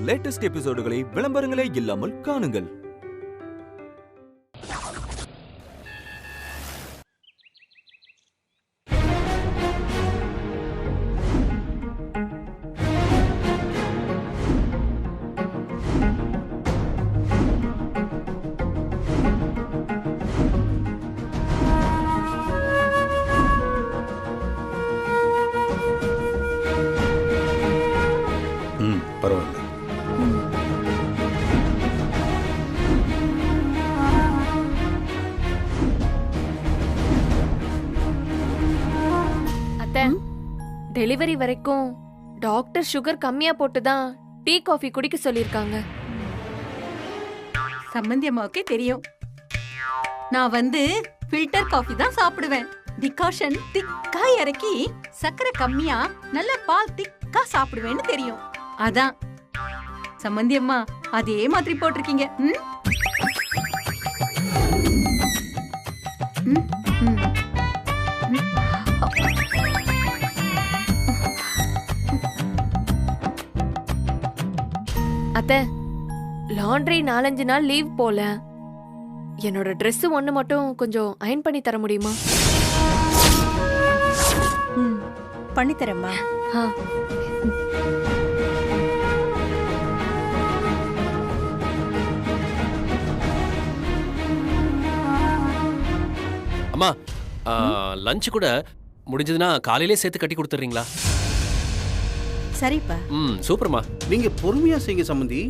Latest எபிசோடுகளை விளம்பரங்களே இல்லாமல் காணுங்கள். பரவாயில்ல. அத்தை, டெலிவரி வரைக்கும் டாக்டர் சுகர் கம்மியா போட்டுதான் டீ காஃபி குடிக்க சொல்லிருக்காங்க. சம்பந்தி அம்மாவுக்கே தெரியும். நான் ஃபில்டர் காஃபி தான் சாப்பிடுவேன். டிகாஷன் திக்கா இறக்கி சக்கரை கம்மியா நல்ல பால் திக்கா சாப்பிடுவேன்னு தெரியும். அதான் சம்பந்தி அம்மா அதே மாதிரி போட்டிருக்கீங்க. அத்தை, லாண்ட்ரி 4-5 நாள் லீவ் போல. என்னோட Dress ஒண்ணு மட்டும் கொஞ்சம் அயன் பண்ணி தர முடியுமா? பண்ணித்தரேம்மா. அம்மா, லஞ்ச் கூட முடிஞ்சதுன்னா காலையிலே சேர்த்து கட்டி கொடுத்துறீங்களா? சரிப்பா. சூப்பர்மா. நீங்க பொறுமையா செய்யுங்க சம்பந்தி.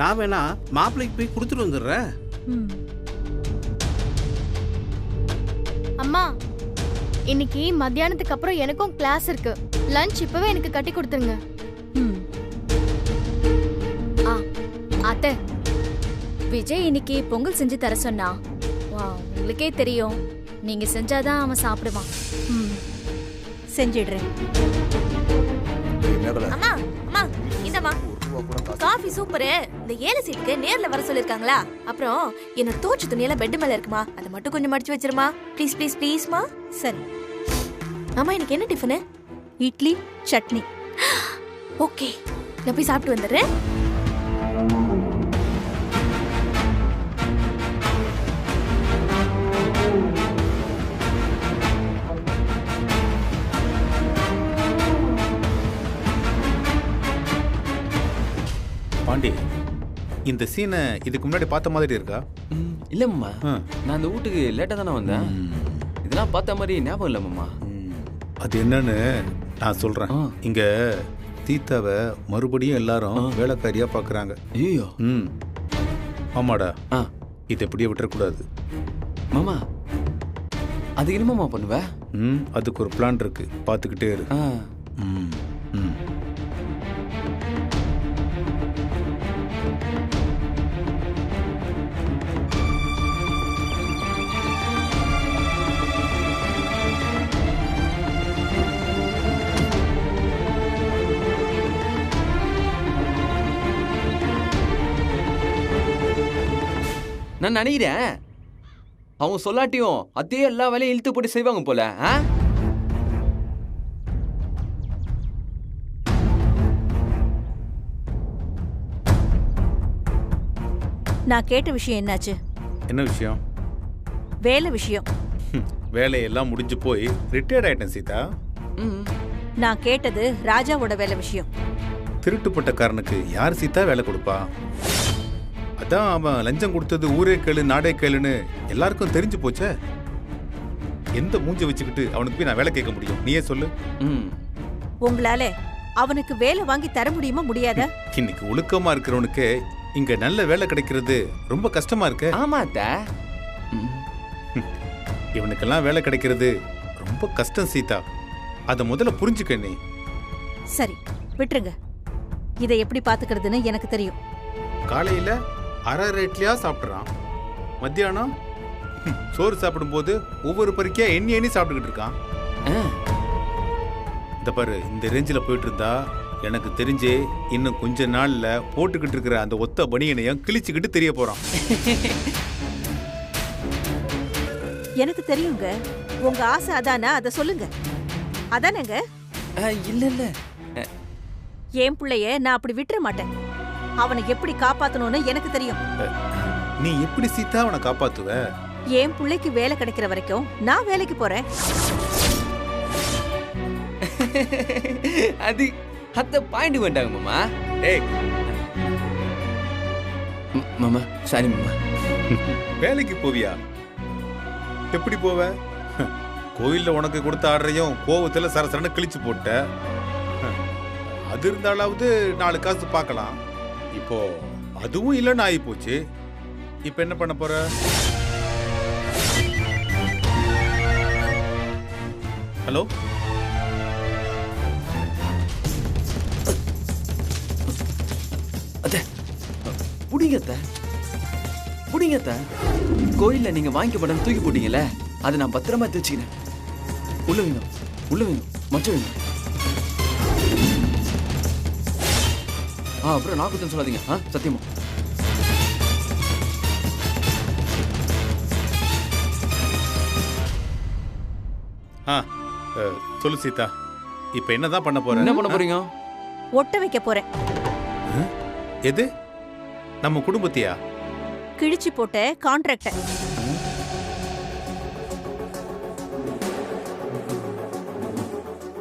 நான் வேணா மாப்பிள்ளைக்கு போய் கொடுத்துட்டு வந்துடுறேன். அம்மா, இன்னைக்கு மத்தியானத்துக்கு அப்புறம் எனக்கும் கிளாஸ் இருக்கு. லஞ்ச் இப்பவே எனக்கு கட்டி கொடுத்துருங்க. அத்தை, விஜய் இன்னைக்கு பொங்கல் செஞ்சு தர சொன்னா. உங்களுக்கே தெரியும், நீங்க செஞ்சாதான் அவன் சாப்பிடுவான். செஞ்சிடுறேன். அம்மா, அம்மா, இந்தம்மா காஃபி சூப்பரு. இந்த 7 சீட்டுக்கு நேர்ல வர சொல்லிருக்காங்களா? அப்புறம் என்ன தோச்சு துணியெல்லாம் பெட் மேல இருக்குமா, அதை மட்டும் கொஞ்சம் மடிச்சு வச்சிருமா. ப்ளீஸ் ப்ளீஸ் ப்ளீஸ்மா. சரி. அம்மா, எனக்கு என்ன டிஃபனு? இட்லி சட்னி. ஓகே, நான் போய் சாப்பிட்டு வந்துடுறேன். பாண்டி, இந்த சீனை இதுக்கு முன்னாடி பார்த்த மாதிரி இருக்கா? இல்லம்மா, நான் அந்த வீட்டுக்கு லேட்டா தானே வந்தேன். இதெல்லாம் பார்த்த மாதிரி ஞாபகம் இல்ல மாமா. அது என்னன்னு நான் சொல்றேன். இங்க சீதாவை மறுபடியும் எல்லாரும் வேலைக்காரியா பாக்குறாங்க. ஐயோ. ஆமாடா, இதை எப்படியே விட்டுறக்கூடாது. மாமா, அதுக்கு என்னமாமா பண்ணுவ? அதுக்கு ஒரு பிளான் இருக்கு, பார்த்துக்கிட்டே இரு. நான் நினைக்கிறேன் அவங்க சொல்லாட்டியும் அதே எல்லா வேலையும் இழுத்து போட்டு செய்வாங்க போல. நான் கேட்ட விஷயம் என்னாச்சு? என்ன விஷயம்? வேலை விஷயம். வேலையெல்லாம் முடிஞ்சு போய் ரிட்டையர்ட் ஆயிட்டேன் சீதா. நான் கேட்டது ராஜாவோட வேலை விஷயம். திருட்டுப்பட்டக்காரனுக்கு யார் சீதா வேலை கொடுப்பா? அதான் அவன் லஞ்சம் கொடுத்தது ஊரே கேளு நாடே கேளுன்னு எல்லாருக்கும் தெரிஞ்சு போச்சே. எந்த மூஞ்ச வச்சுக்கிட்டு அவனுக்கு போய் நான் வேலை கேட்க முடியும்? நீயே சொல்லு. உங்களால அவனுக்கு வேலை வாங்கி தர முடியுமா முடியாதா? இன்னைக்கு ஒழுக்கமா இருக்கிறவனுக்கு இங்க நல்ல வேலை கிடைக்கிறது ரொம்ப கஷ்டமா இருக்கு. ஆமா, இவனுக்கெல்லாம் வேலை கிடைக்கிறது ரொம்ப கஷ்டம் சீதா. அத முதல்ல புரிஞ்சுக்க நீ. சரி, விட்டுருங்க. இதை எப்படி பாத்துக்கிறதுன்னு எனக்கு தெரியும். காலையில அரை ரேட்லயா சாப்பிட்றான், மத்தியானம் சோறு சாப்பிடும்போது ஒவ்வொரு பருக்கியா எண்ணி சாப்பிட்டுக்கிட்டு இருக்கான். இந்த பாரு, இந்த ரேஞ்சில் போயிட்டு இருந்தா எனக்கு தெரிஞ்சே இன்னும் கொஞ்ச நாள்ல போட்டுக்கிட்டு இருக்கிற அந்த ஒத்த பனியனையும் கிழிச்சுக்கிட்டு தெரிய போறான். எனக்கு தெரியுங்க. உங்க ஆசை அதானா? அதை சொல்லுங்க. அதானங்க? இல்ல இல்ல, என் பிள்ளைய நான் அப்படி விட்டுற மாட்டேன். அவனை எப்படி காப்பாத்தணும்னு எனக்கு தெரியும். நீ எப்படி சீதா அவனை காப்பாத்துவ? என் பிள்ளைக்கு வேலை கிடைக்கிற வரைக்கும் நான் வேலைக்கு போறேன். அது அத்த பாயிண்ட் வேண்டாங்க மாமா. டேய் மாமா சாரி மாமா. வேலைக்கு போவியா? எப்படி போவ? கோயில்ல உனக்கு கொடுத்த ஆர்டரையும் கோவத்துல சரசரன்னு கிழிச்சு போட்ட. அது இருந்தாலாவது 4 காசு பார்க்கலாம். இப்போ அதுவும் இல்லைன்னு ஆகி போச்சு. இப்ப என்ன பண்ண போற? ஹலோ, அத்த புடிங்கத்த புடிங்கத்த. கோயில்ல நீங்க வாங்கி படம் தூக்கி போட்டீங்கல்ல, அதை நான் பத்திரமா வச்சுக்கிறேன். உள்ள வேணும், உள்ள வேணும், மச்சம் வேணும். அப்புறம் நான் குத்தம் சொல்லாதீங்க. சத்தியமா. சொல்லு சீதா, இப்ப என்னதான் பண்ண போற? என்ன பண்ண போறீங்க? ஒட்ட வைக்க போறேன். எது? நம்ம குடும்பத்தையா? கிழிச்சு போட்ட கான்ட்ராக்ட.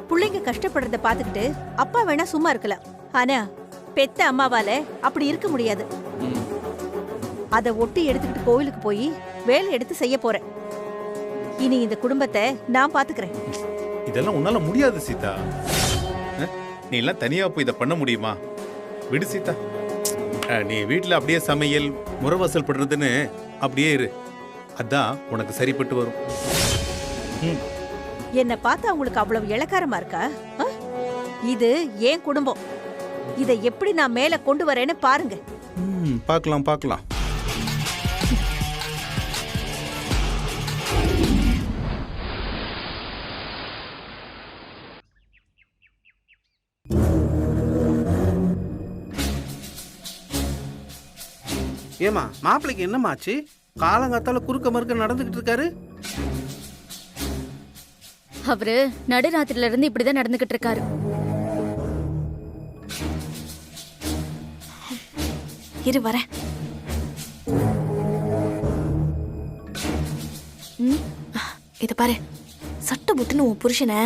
பிள்ளைங்க கஷ்டப்படுறத பாத்துக்கிட்டு அப்பா வேணா சும்மா இருக்கலாம். ஆனா பெத்த அம்மாவால அப்படி இருக்க முடியாது. அத ஒட்டி எடுத்துக்கிட்டு கோயிலுக்கு போய் வேலை எடுத்து செய்ய போறேன். இனி இந்த குடும்பத்தை நான் பாத்துக்கிறேன். இதெல்லாம் உன்னால முடியாது சீதா. நீ எல்லாம் தனியா போய் இதை பண்ண முடியுமா? விடு சீதா. நீ வீட்டுல அப்படியே சமையல் முறவாசல் பண்றதுன்னு அப்படியே இரு. அதான் உனக்கு சரிப்பட்டு வரும். என்ன பார்த்தா உங்களுக்கு அவ்வளவு இளக்காரமா இருக்கா? இது என் குடும்பம். இதை எப்படி நான் மேல கொண்டு வரேன்னு பாருங்க. பார்க்கலாம் பார்க்கலாம். ஏமா மாப்பிள்ளைக்கு என்னமாச்சு? காலங்காத்தால குறுக்க மறுக்க நடந்துகிட்டு இருக்காரு. அவரு நடுராத்திரில இருந்து இப்படிதான் நடந்துகிட்டு இருக்காரு. இரு வரேன். இத பாரு, சட்ட புட்டுன்னு உன் புருஷனை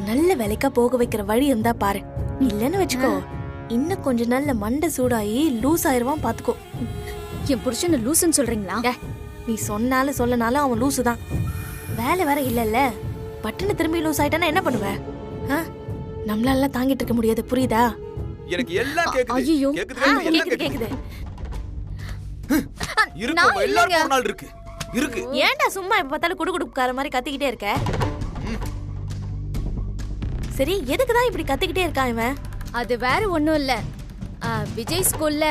நல்ல வேலைக்கா போக வைக்கிற வழி இருந்தா பாரு. இல்லன்னு வச்சுக்கோ, இன்னும் கொஞ்ச நாள்ல மண்டை சூடாயி லூஸ் ஆயிருவான் பாத்துக்கோ. என் புருஷன் லூசுன்னு சொல்றீங்களா? நீ சொன்னாலும் சொல்லனாலும் அவன் லூசு தான். வேலை வேற இல்லல்ல, பட்டுன்னு திரும்பி லூஸ் ஆயிட்டானா என்ன பண்ணுவ? நம்மளால தாங்கிட்டு இருக்க முடியாது, புரியுதா? எனக்கு எல்லாம் கேக்குது. ஐயோ, கேக்குது. இருக்கு, எல்லாரும் ஒரு நாள் இருக்கு. இருக்கு. ஏன்டா சும்மா எப்ப பார்த்தாலும் குடுகுடுக்கார மாதிரி கத்திக்கிட்டே இருக்க? சரி, எதுக்குதான் இப்படி கத்திக்கிட்டே இருக்கான் இவன்? அது வேற ஒண்ணும் இல்ல. விஜய் ஸ்கூல்ல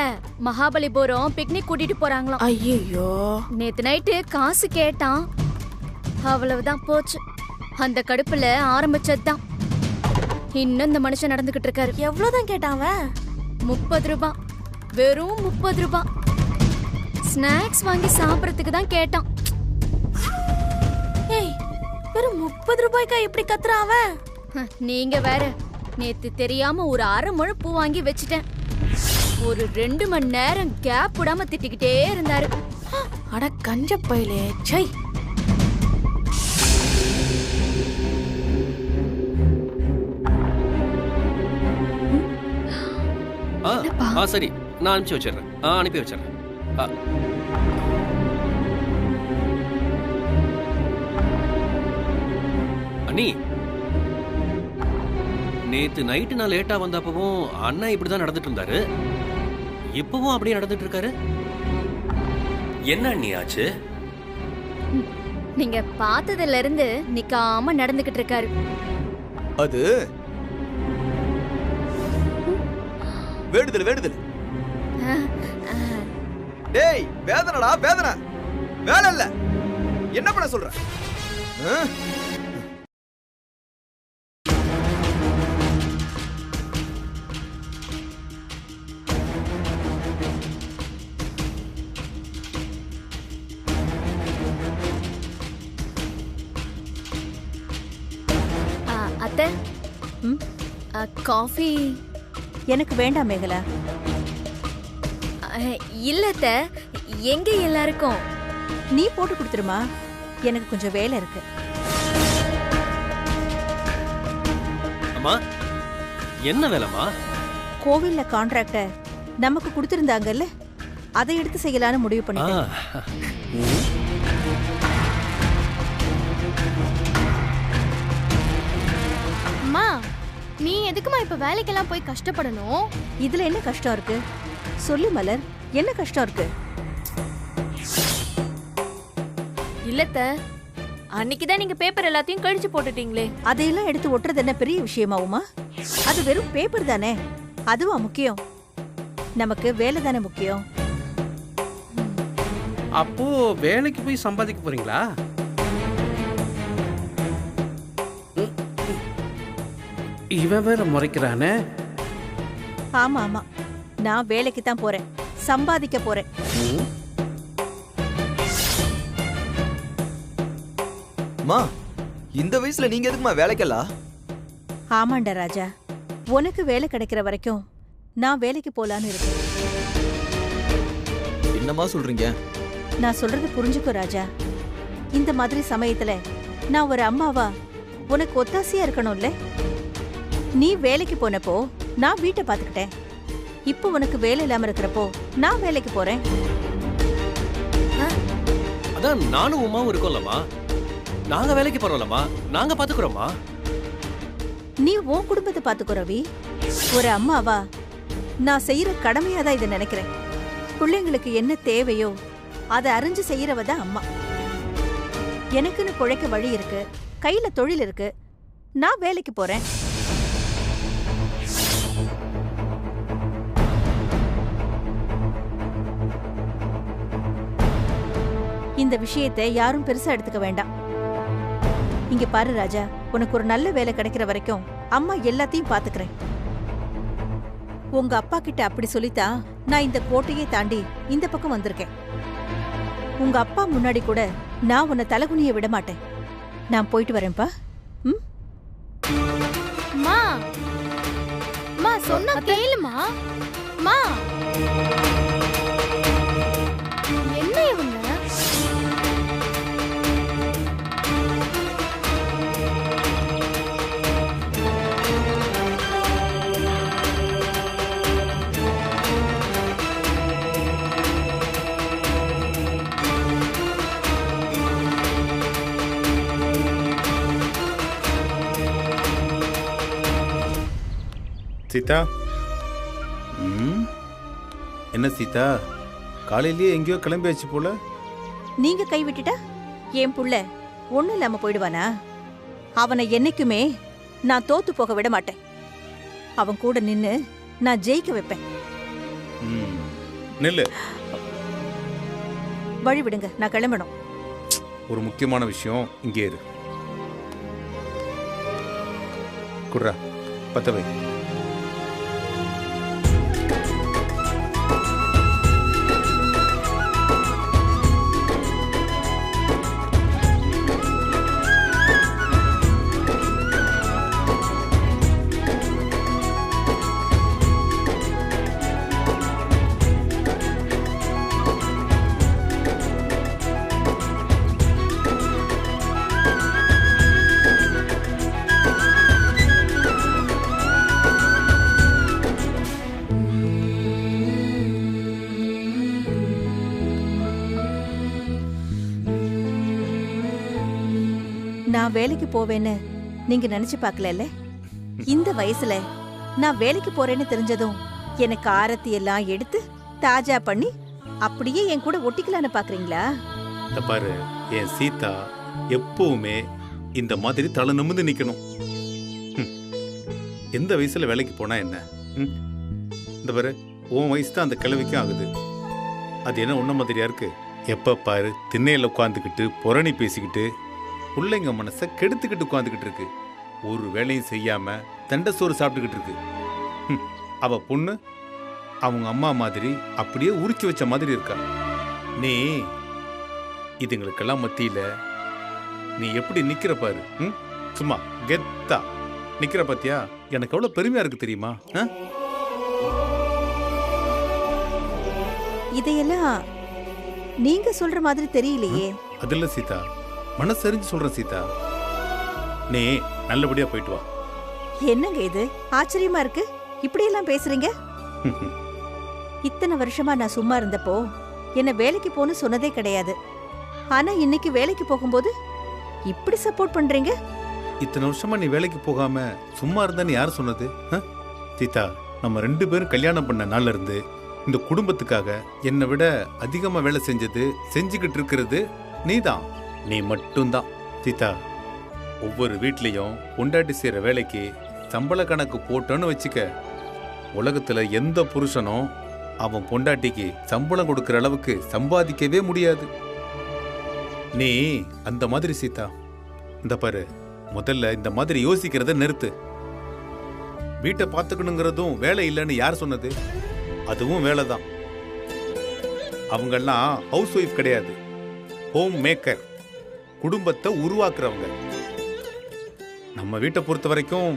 மகாபலிபுரம் பிக்னிக் கூட்டிட்டு போறாங்களாம். ஐயோ, நேத்து நைட்டு காசு கேட்டான். அவ்வளவுதான் போச்சு. அந்த கடுப்புல ஆரம்பிச்சதுதான். இன்னும் இந்த மனுஷன் நடந்துகிட்டு இருக்காரு. எவ்வளவுதான் கேட்டான் அவன்? 30 ரூபாய். வெறும் 30 ரூபாய். ஸ்நாக்ஸ் வாங்கி சாப்பிடறதுக்கு தான் கேட்டான். ஏய், வெறும் 30 ரூபாய்க்கா இப்படி கத்துறான் அவன்? நீங்க வேற. நேத்து தெரியாம ஒரு அரை முழ பூ வாங்கி வச்சிட்டேன். ஒரு 2 மணி நேரம் கேப் விடாம திட்டிக்கிட்டே இருந்தாரு. அட கஞ்ச பையலே. சை, சரி, நான் அனுப்பிச்சு வச்சிடுறேன். அனுப்பி வச்சிடுறேன். அண்ணி, நேத்து நைட்டு நான் லேட்டா வந்தப்பவும் அண்ணா இப்படிதான் நடந்துட்டு இருந்தாரு. இப்பவும் அப்படியே நடந்துட்டு இருக்காரு. என்ன அண்ணி ஆச்சு? நீங்க பார்த்ததுல இருந்து நிக்காம நடந்துகிட்டு இருக்காரு. அது வேடுதல். டேய், வேதனடா வேதனை. வேலை இல்ல, என்ன பண்ண சொல்ற? அத்தை, காஃபி எனக்கு வேண்டாம் மேகலா. இல்லத்த, எங்க எல்லாருக்கும்? நீ போட்டு கொடுத்துருமா, எனக்கு கொஞ்சம் வேலை இருக்கு. அம்மா என்ன வேலைமா? கோவில்ல கான்ட்ராக்ட நமக்கு கொடுத்திருந்தாங்கல்ல, அதை எடுத்து செய்யலான்னு முடிவு பண்ணிட்டேன். அம்மா, நீ எதுக்குமா இப்ப வேலைக்கெல்லாம் போய் கஷ்டப்படணும்? இதுல என்ன கஷ்டம் இருக்கு சொல்லு மலர், என்ன கஷ்டம் இருக்கு? இல்லத்த, அன்னைக்குதான் நீங்க பேப்பர் எல்லாத்தையும் கழிச்சு போட்டுட்டீங்களே. அதையெல்லாம் எடுத்து ஒட்டுறது என்ன பெரிய விஷயமாவுமா? அது வெறும் பேப்பர் தானே, அதுவா முக்கியம்? நமக்கு வேலை தானே முக்கியம். அப்போ வேலைக்கு போய் சம்பாதிக்க போறீங்களா? இவன் வேற முறைக்கிறானே. ஆமா ஆமா, நான் வேலைக்கு தான் போறேன், சம்பாதிக்க போறேன். அம்மா, இந்த வயசுல நீங்க எதுக்குமா வேலைக்கெல்லாம்? ஆமாண்டா ராஜா, உனக்கு வேலை கிடைக்கிற வரைக்கும் நான் வேலைக்கு போலான்னு இருக்கேன். என்னம்மா சொல்றீங்க? நான் சொல்றது புரிஞ்சுக்கோ ராஜா. இந்த மாதிரி சமயத்துல நான் ஒரு அம்மாவா உனக்கு ஒத்தாசையா இருக்கணும்ல. நீ வேலைக்கு போனப்போ நான் வீட்டை பாத்துக்கிட்டேன். இப்போ உனக்கு வேலை இல்லாம இருக்கிறப்போ நான் வேலைக்கு போறேன். அதான் நானும் உமாவும் இருக்கோம்லம்மா. நாங்க வேலைக்கு போறோம்லம்மா, நாங்க பாத்துக்கிறோம்மா. நீ உன் குடும்பத்தை பாத்துக்கோ ரவி. ஒரு அம்மாவா நான் செய்யற கடமையாதான் இதை நினைக்கிறேன். பிள்ளைங்களுக்கு என்ன தேவையோ அதை அறிஞ்சு செய்யறவதான் அம்மா. எனக்குன்னு பிழைக்க வழி இருக்கு, கையில தொழில் இருக்கு, நான் வேலைக்கு போறேன். இந்த விஷயத்தை யாரும் பெருசா எடுத்துக்க வேண்டாம். இங்க பாரு ராஜா, உனக்கு ஒரு நல்ல வேலை கிடைக்கிற வரைக்கும் அம்மா எல்லாத்தையும் பாத்துக்கிறேன். உங்க அப்பா கிட்ட அப்படி சொல்லித்தான் நான் இந்த கோட்டையை தாண்டி இந்த பக்கம் வந்திருக்கேன். உங்க அப்பா முன்னாடி கூட நான் உன்னை தலகுனிய விட மாட்டேன். நான் போயிட்டு வரேன்ப்பா. அம்மா, அம்மா சொன்னா கேளுமா. அம்மா, என்ன இவங்க? சீதா, என்ன சீதா, காலையிலேயே எங்கேயோ கிளம்பியாச்சு போல. நீங்க கை விட்டுட்டா என் புள்ள ஒண்ணும் இல்லாம போயிடுவானா? அவனை என்னைக்குமே நான் தோத்து போக விட மாட்டேன். அவன் கூட நின்னு நான் ஜெயிக்க வைப்பேன். நெல்லு, வழி விடுங்க, நான் கிளம்பணும். ஒரு முக்கியமான விஷயம், இங்கே இரு. குர்ரா, பத்தவை. நான் வேலைக்கு போவேன்னு நீங்க நினைச்சு பார்க்கல. இந்த வயசுல நான் வேலைக்கு போறேன்னு தெரிஞ்சதும் எனக்கு ஆரத்தி எல்லாம் எடுத்து தாஜா பண்ணி அப்படியே என் கூட ஒட்டிக்கலான்னு பாக்குறீங்களா? பாரு, என் சீதா எப்பவுமே இந்த மாதிரி தலை நிமிர்ந்து நிக்கணும். எந்த வயசுல வேலைக்கு போனா என்ன? இந்த பாரு, உன் வயசு தான் அந்த கிழவிக்கும் ஆகுது. அது என்ன உன்ன மாதிரியா இருக்கு? எப்ப பாரு திண்ணையில உட்காந்துக்கிட்டு புரணி பேசிக்கிட்டு பிள்ளைங்க மனசை கெடுத்துக்கிட்டு உட்காந்துக்கிட்டு இருக்கு. ஒரு வேலையும் செய்யாம தண்டை சோறு சாப்பிட்டுக்கிட்டு இருக்கு. அவ பொண்ணு அவங்க அம்மா மாதிரி அப்படியே உரிச்சு வச்ச மாதிரி இருக்கா. நீ இதுங்களுக்கெல்லாம் மத்தியில நீ எப்படி நிக்கிற பாரு. சும்மா கெத்தா நிக்கிற பாத்தியா? எனக்கு எவ்வளவு பெருமையா இருக்கு தெரியுமா? இதையெல்லாம் நீங்க சொல்ற மாதிரி தெரியலையே. அதில்ல சீதா, மனசறிஞ்சு சொல்றேன் சீதா. நீ நல்லபடியா போயிட்டு வா. என்னங்க இது ஆச்சரியமா இருக்கு, இப்படியெல்லாம் பேசுறீங்க? இத்தனை வருஷமா நான் சும்மா இருந்தப்போ என்ன வேலைக்கு போன்னு சொன்னதே கிடையாது. ஆனா இன்னைக்கு வேலைக்கு போகும்போது இப்படி சப்போர்ட் பண்றீங்க. இத்தனை வருஷமா நீ வேலைக்கு போகாம சும்மா இருந்தான்னு யார் சொன்னது? சீதா, நம்ம 2 பேரும் கல்யாணம் பண்ண நாள்ல இருந்து இந்த குடும்பத்துக்காக என்னை விட அதிகமா வேலை செஞ்சுக்கிட்டு இருக்கிறது நீதான், நீ மட்டும்தான். சீதா, ஒவ்வொரு வீட்லயும் பொண்டாட்டி செய்யற வேலைக்கு சம்பள கணக்கு போட்டோன்னு வச்சுக்க, உலகத்துல எந்த புருஷனும் அவன் பொண்டாட்டிக்கு சம்பளம் கொடுக்கிற அளவுக்கு சம்பாதிக்கவே முடியாது. நீ அந்த மாதிரி சீதா. இந்த பாரு, முதல்ல இந்த மாதிரி யோசிக்கிறத நிறுத்து. வீட்டை பார்த்துக்கணுங்கிறதும் வேலை இல்லைன்னு யார் சொன்னது? அதுவும் வேலைதான். அவங்கெல்லாம் ஹவுஸ் ஒய்ஃப் கிடையாது, ஹோம் மேக்கர், குடும்பத்தை உருவாக்குறவங்க. நம்ம வீட்டை பொறுத்த வரைக்கும்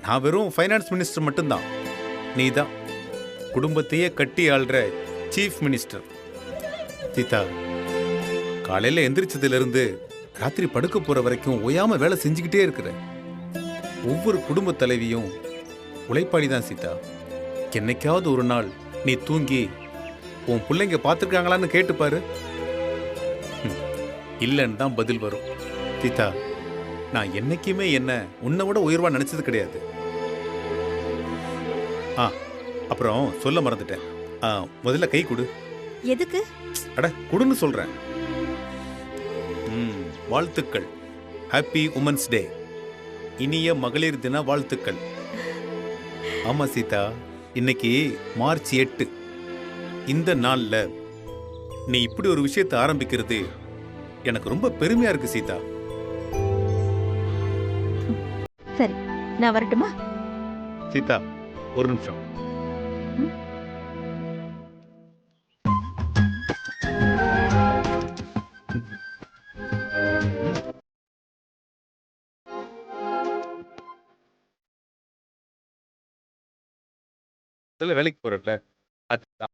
நான் வெறும் ஃபைனான்ஸ் மினிஸ்டர் மட்டும்தான். நீ தான் குடும்பத்தையே கட்டி ஆள்ற சீஃப் மினிஸ்டர். சீதா, காலையில எந்திரிச்சதுல ராத்திரி படுக்க போற வரைக்கும் ஓயாம வேலை செஞ்சுக்கிட்டே இருக்கிற. ஒவ்வொரு குடும்ப தலைவியும் உழைப்பாளி தான் சீதா. என்னைக்காவது ஒரு நாள் நீ தூங்கி உன் பிள்ளைங்க பார்த்துருக்காங்களான்னு கேட்டுப்பாரு. இல்லைன்னு தான் பதில் வரும். சீதா, நான் என்னைக்குமே என்ன உன்னை விட உயர்வா நினைச்சது கிடையாது. அப்புறம் சொல்ல மறந்துட்டேன், முதல்ல கை கொடு. எதுக்கு? அட குடுன்னு சொல்றேன். வாழ்த்துக்கள். ஹாப்பி உமன்ஸ் டே, இனிய மகளிர் தின வாழ்த்துக்கள். ஆமா சீதா, இன்னைக்கு மார்ச் 8. இந்த நாள்ல நீ இப்படி ஒரு விஷயத்தை ஆரம்பிக்கிறது எனக்கு ரொம்ப பெருமையா இருக்கு சீதா. சரி, நான் வரட்டுமா? சீதா, ஒரு நிமிஷம். வேலைக்கு போறல, அதுதான்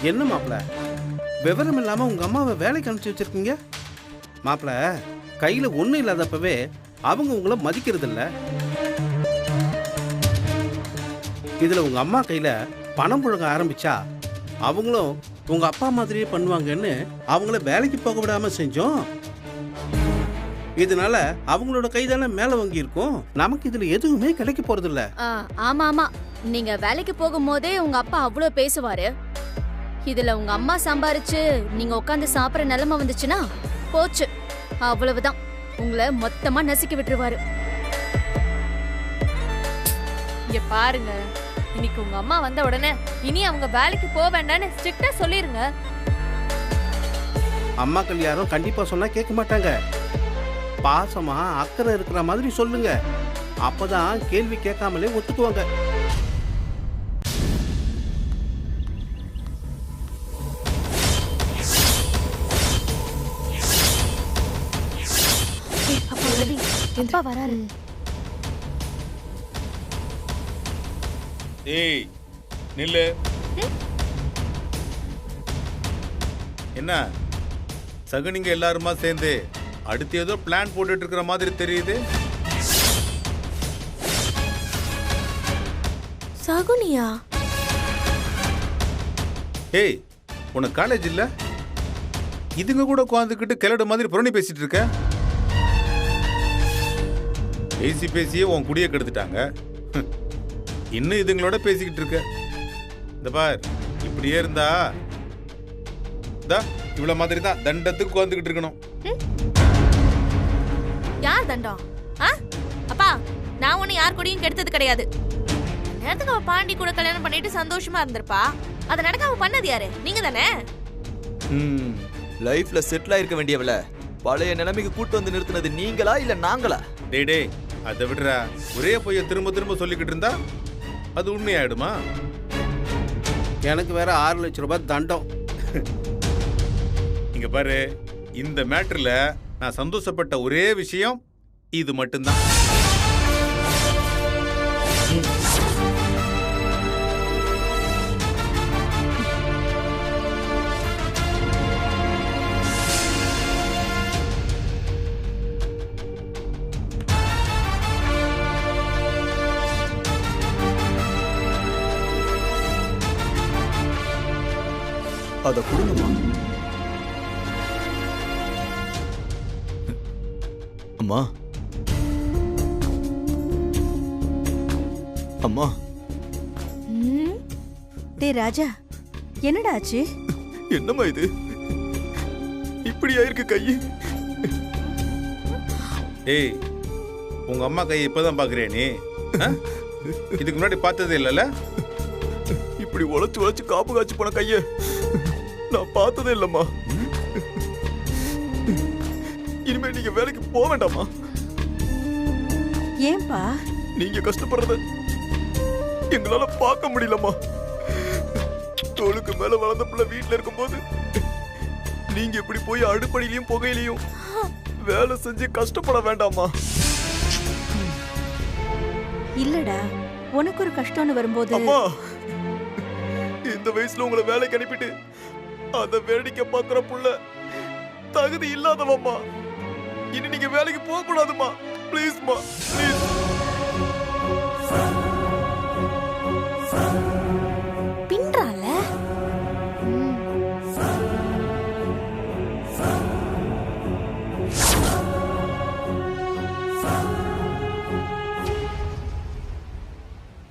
என்ன மாப்பிள்ள, விவரம் இல்லாம உங்க அம்மாவை வேலைக்கு அனுப்பிச்சு வச்சிருக்கீங்க? மாப்பிள்ள, கையில ஒண்ணும் இல்லாதப்பவே அவங்க உங்களை மதிக்கிறது இல்ல. இதுல உங்க அம்மா கையில பணம் புழங்க ஆரம்பிச்சா அவங்களும் உங்க அப்பா மாதிரியே பண்ணுவாங்கன்னு அவங்கள வேலைக்கு போக விடாம செஞ்சோம். இதனால அவங்களோட கைதான மேல வாங்கி இருக்கும். நமக்கு இதுல எதுவுமே கிடைக்க போறது இல்ல. ஆமா ஆமா, நீங்க வேலைக்கு போகும்போதே உங்க அப்பா அவ்வளவு பேசுவாரு. இதுல உங்க அம்மா சம்பாரிச்சு நீங்க உட்காந்து சாப்பிடுற நிலைமை வந்துச்சுன்னா போச்சு, அவ்வளவுதான். உங்களை மொத்தமா நசுக்கி விட்டுருவாரு. இங்க பாருங்க, இன்னைக்கு உங்க அம்மா வந்த உடனே இனி அவங்க வேலைக்கு போக வேண்டாம்னு ஸ்ட்ரிக்ட்டா சொல்லிருங்க. அம்மாக்கள் யாரும் கண்டிப்பா சொன்னா கேட்க மாட்டாங்க. பாசமா அக்கறை இருக்கிற மாதிரி சொல்லுங்க, அப்பதான் கேள்வி கேட்காமலே ஒத்துக்குவாங்க. அப்பா வராரு. ஏய் நில்லு. என்ன சகுனிங்க எல்லாருமா சேர்ந்து அடுத்து ஏதோ பிளான் போட்டுட்டு இருக்கிற மாதிரி தெரியுது. சகுனியா? ஏய், உனக்கு காலேஜ் இல்ல? இதுங்க கூட உட்காந்துக்கிட்டு கிளடு மாதிரி புரணி பேசிட்டு இருக்க. பேசி பேசியே உன் குடியை கெடுத்துட்டாங்க. இன்னும் இதுங்களோட பேசிக்கிட்டு இருக்க. இந்த பார், இப்படியே இருந்தா இவ்வளவு மாதிரி தான் தண்டத்துக்கு உட்காந்துக்கிட்டு இருக்கணும். யார் தண்டம்? அப்பா, நான் ஒண்ணு யார் கூடயும் கெடுத்தது கிடையாது. நேரத்துக்கு அவ பாண்டி கூட கல்யாணம் பண்ணிட்டு சந்தோஷமா இருந்திருப்பா. அத நடக்காம பண்ணது யாரு? நீங்க தானே. லைஃப்ல செட்டில் ஆயிருக்க வேண்டியவள பழைய நிலைமைக்கு கூட்டு வந்து நிறுத்தினது நீங்களா இல்ல நாங்களா? டே அதை விடுறா. ஒரே பொய்ய திரும்ப திரும்ப சொல்லிக்கிட்டு இருந்தா அது உண்மையாயிடுமா? எனக்கு வேற 6 லட்சம் ரூபாய் தண்டம். இங்க பாரு, இந்த மேட்டர்ல நான் சந்தோஷப்பட்ட ஒரே விஷயம் இது மட்டும்தான். அத கொடுங்கம்மா. அம்மா, அம்மா. டேய் ராஜா, என்னடா ஆச்சு? என்னம்மா இது இப்படி ஆயிருக்கு கை? ஏய், உங்க அம்மா கையை இப்பதான் பாக்குறியா நீ? இதுக்கு முன்னாடி பார்த்ததே இல்லைல்ல? இப்படி உழைச்சு உழைச்சு காப்பு காய்ச்சி போன கைய நான் பார்த்ததே இல்லம்மா. இனிமே நீங்க வேலைக்கு போக வேண்டாமா? ஏன்பா? நீங்க கஷ்டப்படுறத எங்களால பார்க்க முடியலம்மா. தோளுக்கு மேல வளர்ந்த பிள்ளை வீட்டுல இருக்கும்போது நீங்க இப்படி போய் அடுப்படியிலையும் புகையிலையும் வேலை செஞ்சு கஷ்டப்பட வேண்டாமா? இல்லடா, உனக்கு ஒரு கஷ்டம்னு வரும்போது அம்மா, இந்த வயசுல உங்களை வேலைக்கு அனுப்பிட்டு அத வேடிக்கை பாக்குற புள்ள தகுதி இல்லாதவம்மா. இனி நீங்க வேலைக்கு போக கூடாதுமா. ப்ளீஸ்மா, ப்ளீஸ்.